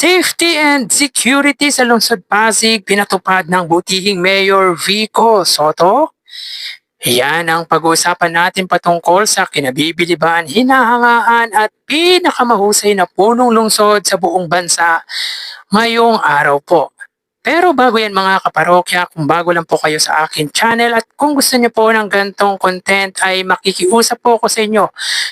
Safety and security sa lungsod Pasig pinatupad ng butihing Mayor Vico Soto. Yan ang pag-uusapan natin patungkol sa kinabibiliban, hinahangaan at pinakamahusay na punong lungsod sa buong bansa ngayong araw po. Pero bago yan mga kaparokya, kung bago lang po kayo sa akin channel at kung gusto niyo po ng gantong content ay makikiusap po ako sa inyo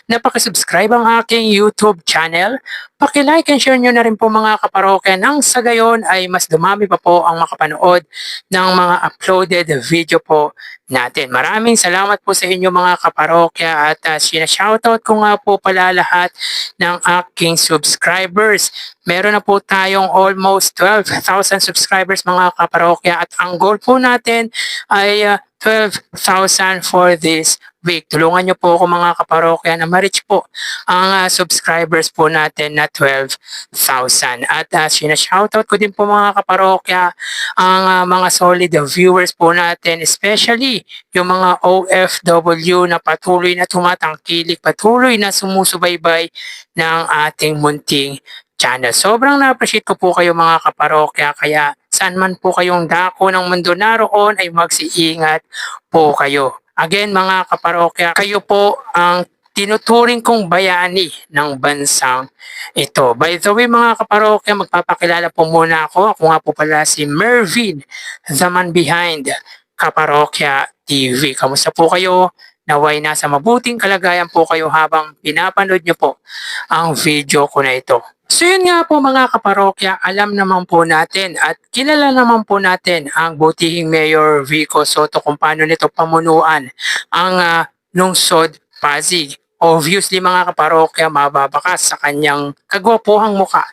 na pakisubscribe ang aking YouTube channel. Paki-like and share nyo na rin po mga kaparokya nang sa gayon ay mas dumami pa po ang makapanood ng mga uploaded video po natin. Maraming salamat po sa inyo mga kaparokya at sinashoutout ko nga po pala lahat ng aking subscribers. Meron na po tayong almost 12,000 subscribers mga kaparokya at ang goal po natin ay 12,000 for this week. Tulungan nyo po ako mga kaparokya na ma-reach po ang subscribers po natin na 12,000. At sinashoutout ko din po mga kaparokya ang mga solid viewers po natin, especially yung mga OFW na patuloy na tumatangkilik, patuloy na sumusubaybay ng ating munting channel. Sobrang na-appreciate ko po kayo mga kaparokya, kaya saan man po kayong dako ng mundo naroon ay magsiingat po kayo. Again mga kaparokya, kayo po ang tinuturing kong bayani ng bansang ito. By the way mga kaparokya, magpapakilala po muna ako. Ako nga po pala si Mervin, the man behind Kaparokya TV. Kamusta po kayo? Naway nasa mabuting kalagayan po kayo habang pinapanood nyo po ang video ko na ito. So yun nga po mga kaparokya, alam naman po natin at kilala naman po natin ang butihing Mayor Vico Soto kung paano nito pamunuan ang lungsod Pasig. Obviously mga kaparokya, mababakas sa kanyang kagwapuhang muka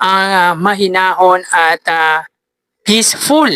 ang mahinahon at peaceful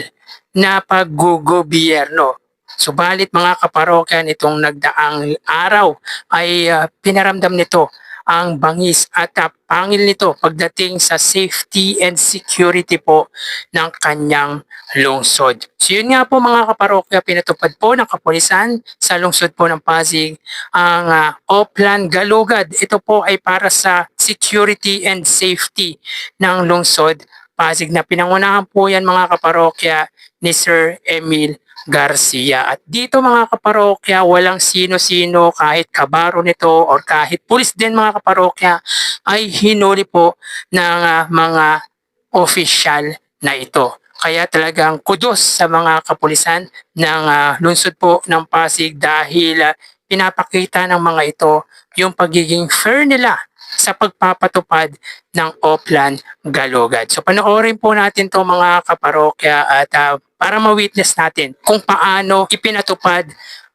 na paggugobyerno. Subalit mga kaparokya, nitong nagdaang araw ay pinaramdam nito ang bangis at pangil nito pagdating sa safety and security po ng kanyang lungsod. So yun nga po mga kaparokya, pinatupad po ng kapulisan sa lungsod po ng Pasig ang Oplan Galugad. Ito po ay para sa security and safety ng lungsod Pasig na pinangunahan po yan mga kaparokya ni Sir Emil Garcia. At dito mga kaparokya, walang sino-sino, kahit kabaro nito or kahit pulis din mga kaparokya ay hinuli po ng mga opisyal na ito. Kaya talagang kudos sa mga kapulisan ng lungsod po ng Pasig dahil pinapakita ng mga ito yung pagiging fair nila sa pagpapatupad ng Oplan Galugad. So panoorin po natin to mga kaparokya at para ma-witness natin kung paano ipinatupad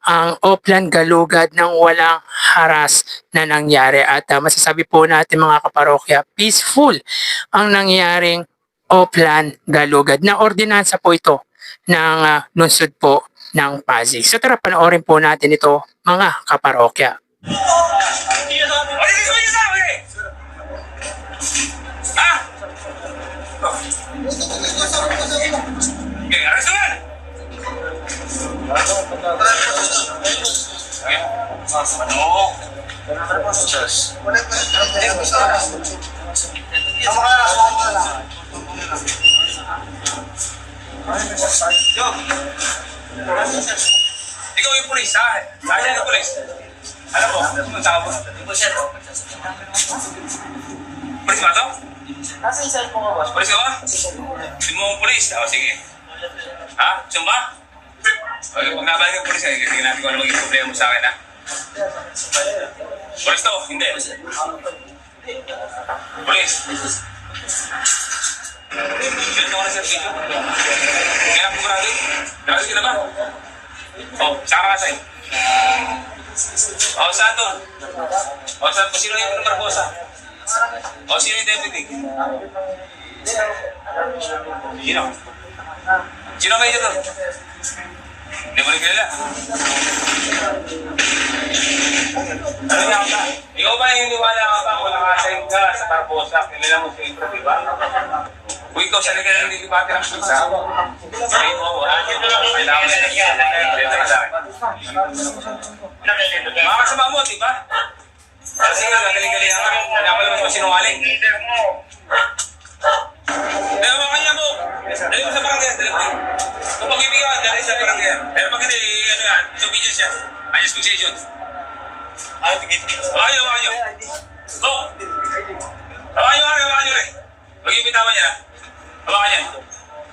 ang Oplan Galugad nang walang haras na nangyari. At masasabi po natin mga kaparokya, peaceful ang nangyaring Oplan Galugad na ordinansa po ito ng lungsod po ng Pasig. So tara panoorin po natin ito mga kaparokya. Okay, arrestan! Ano? Ikaw yung pulis, ha? Saan yung pulis? Alam mo, ang tao mo? Pulis ba ito? Nasa yung cellphone ko, boss. Pulis ka ba? Hindi mo ang pulis? O, sige. Ha? Sumba? Okay, pag nabalik ang pulis, tingnan natin kung ano maging problema mo sa akin, ha? Pulis to? Hindi. Pulis. Ganito ko na sa video. Kaya po grabe. Grabe ka na ba? O, saan ka kasi? O, saan to? O, saan po? Sino yung Barbosa? O, sino yung deputy? Sino? Sino kayo dito? Hindi mo rin kilala. Ano niya ka? Ikaw ba yung niwala ka ba? Wala ka ka sa Barbosa. Kilala mo sa intro, di ba? Kung ikaw sa liga ng dibate ng pizza, sabihin mo ako, kailangan mo mga kasama mo, di ba? Kasi nga, galing-galing ka. Wala pa naman sinungaling. Ayos position. Ayaw. Oh! Ayaw. Maging bitawan niya. Hawakan niya.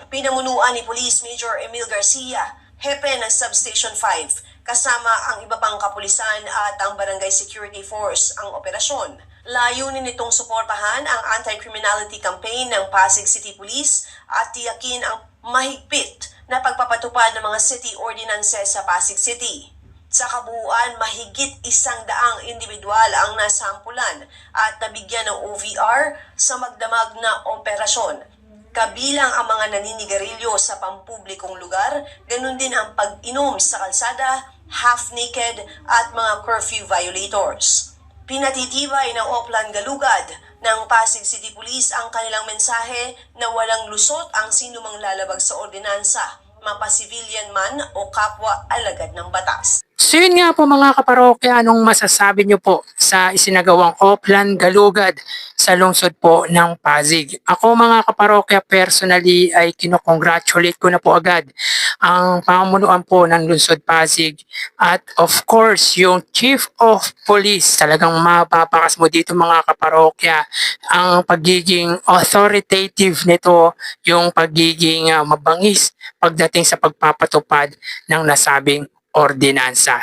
Pinamunuan ni Police Major Emil Garcia, hepe ng Substation 5, kasama ang iba pang kapulisan at ang Barangay Security Force ang operasyon. Layunin nitong suportahan ang anti-criminality campaign ng Pasig City Police at tiyakin ang mahigpit na pagpapatupad ng mga city ordinances sa Pasig City. Sa kabuuan, mahigit 100 individual ang nasampulan at nabigyan ng OVR sa magdamag na operasyon. Kabilang ang mga naninigarilyo sa pampublikong lugar, ganun din ang pag-inom sa kalsada, half-naked at mga curfew violators. Pinatitibay ng Oplan Galugad ng Pasig City Police ang kanilang mensahe na walang lusot ang sinumang lalabag sa ordinansa, mapa-civilian man o kapwa alagad ng batas. So yun nga po mga kaparokya, anong masasabi nyo po sa isinagawang Oplan Galugad sa lungsod po ng Pasig? Ako mga kaparokya, personally ay kinocongratulate ko na po agad ang pamunuan po ng lungsod Pasig at of course yung Chief of Police. Talagang mapapakas mo dito mga kaparokya ang pagiging authoritative nito, yung pagiging mabangis pagdating sa pagpapatupad ng nasabing ordinansa.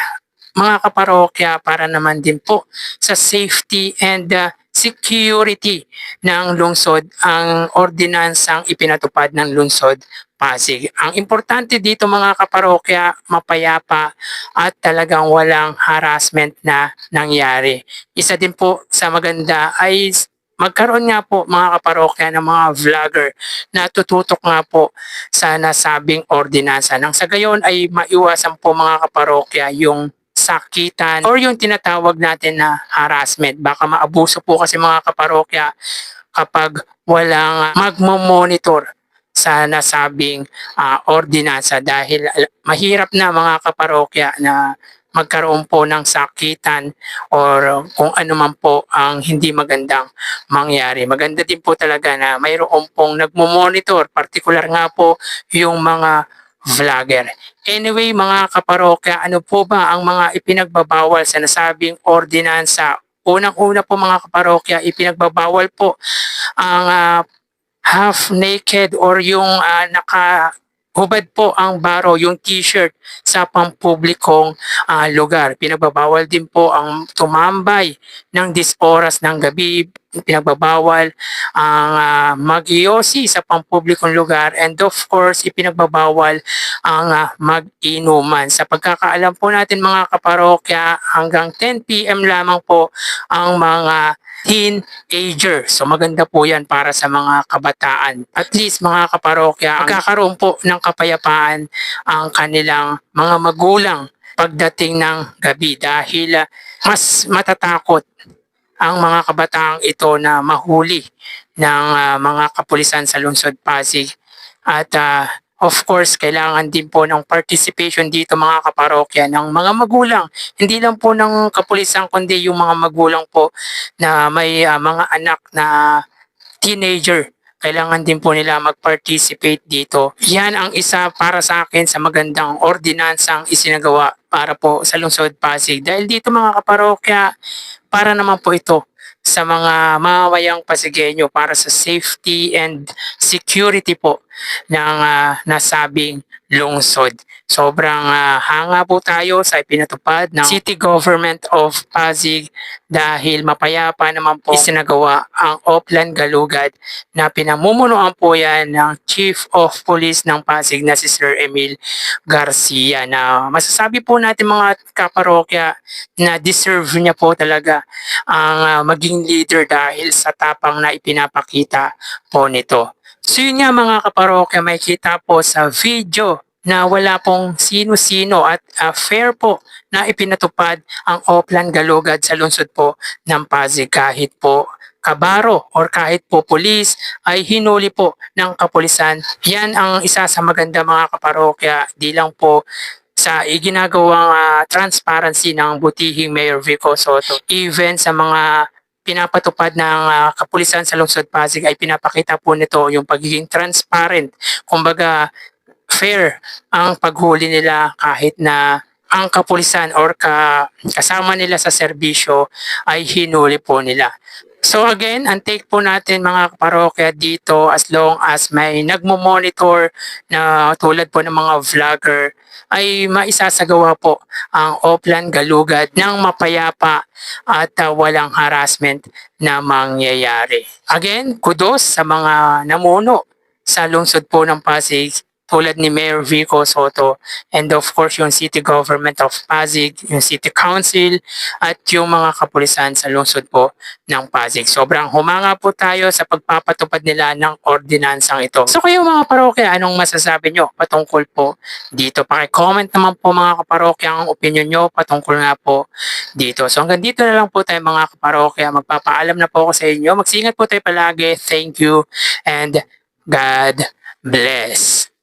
Mga kaparokya, para naman din po sa safety and security ng lungsod ang ordinansang ipinatupad ng lungsod Pasig. Ang importante dito mga kaparokya, mapayapa at talagang walang harassment na nangyari. Isa din po sa maganda ay magkaroon nga po mga kaparokya ng mga vlogger na tututok nga po sa nasabing ordinansa. Nang sa gayon ay maiwasan po mga kaparokya yung sakitan or yung tinatawag natin na harassment. Baka maabuso po kasi mga kaparokya kapag walang magmo-monitor sa nasabing ordinansa dahil mahirap na mga kaparokya na magkaroon po ng sakitan or kung ano man po ang hindi magandang mangyari. Maganda din po talaga na mayroon pong nagmo-monitor, particular nga po yung mga vlogger. Anyway mga kaparokya, ano po ba ang mga ipinagbabawal sa nasabing ordinansa? Unang-una po mga kaparokya, ipinagbabawal po ang half-naked or yung hubad po ang baro, yung t-shirt sa pampublikong lugar. Pinagbabawal din po ang tumambay ng 10 oras ng gabi. Pinagbabawal ang mag-iyosi sa pampublikong lugar, and of course ipinagbabawal ang mag-inuman. Sa pagkakaalam po natin mga kaparokya, hanggang 10 PM lamang po ang mga teenager. So maganda po yan para sa mga kabataan. At least mga kaparokya, magkakaroon po ng kapayapaan ang kanilang mga magulang pagdating ng gabi dahil mas matatakot ang mga kabataang ito na mahuli ng mga kapulisan sa lungsod Pasig. At of course, kailangan din po ng participation dito mga kaparokya ng mga magulang. Hindi lang po ng kapulisan kundi yung mga magulang po na may mga anak na teenager. Kailangan din po nila mag-participate dito. Yan ang isa para sa akin sa magandang ordinansang isinagawa para po sa lungsod Pasig. Dahil dito mga kaparokya, para naman po ito sa mga mamamayang Pasigueño para sa safety and security po ng nasabing lungsod. Sobrang hanga po tayo sa ipinatupad ng City Government of Pasig dahil mapayapa naman po isinagawa ang Oplan Galugad na pinamumunuan po yan ng Chief of Police ng Pasig na si Sir Emil Garcia, na masasabi po natin mga kaparokya na deserve niya po talaga ang maging leader dahil sa tapang na ipinapakita po nito. So yun nga mga kaparokya, may kita po sa video na wala pong sino-sino at fair po na ipinatupad ang Oplan Galugad sa lungsod po ng Pasig. Kahit po kabaro or kahit po pulis ay hinuli po ng kapulisan. Yan ang isa sa maganda mga kaparokya, di lang po sa iginagawang transparency ng butihing Mayor Vico Soto, even sa mga pinapatupad ng kapulisan sa lungsod Pasig ay pinapakita po nito yung pagiging transparent. Kumbaga fair ang paghuli nila kahit na ang kapulisan or kasama nila sa serbisyo ay hinuli po nila. So again, ang take po natin mga parokya dito, as long as may nagmo-monitor na tulad po ng mga vlogger, ay maisasagawa po ang Oplan Galugad ng mapayapa at walang harassment na mangyayari. Again, kudos sa mga namuno sa lungsod po ng Pasig tulad ni Mayor Vico Soto, and of course yung City Government of Pasig, yung City Council at yung mga kapulisan sa lungsod po ng Pasig. Sobrang humanga po tayo sa pagpapatupad nila ng ordinansang ito. So kayo mga parokya, anong masasabi nyo patungkol po dito? Paki-comment naman po mga kaparokya ang opinion nyo patungkol nga po dito. So hanggang dito na lang po tayo mga kaparokya. Magpapaalam na po ako sa inyo. Magsingat po tayo palagi. Thank you and God bless.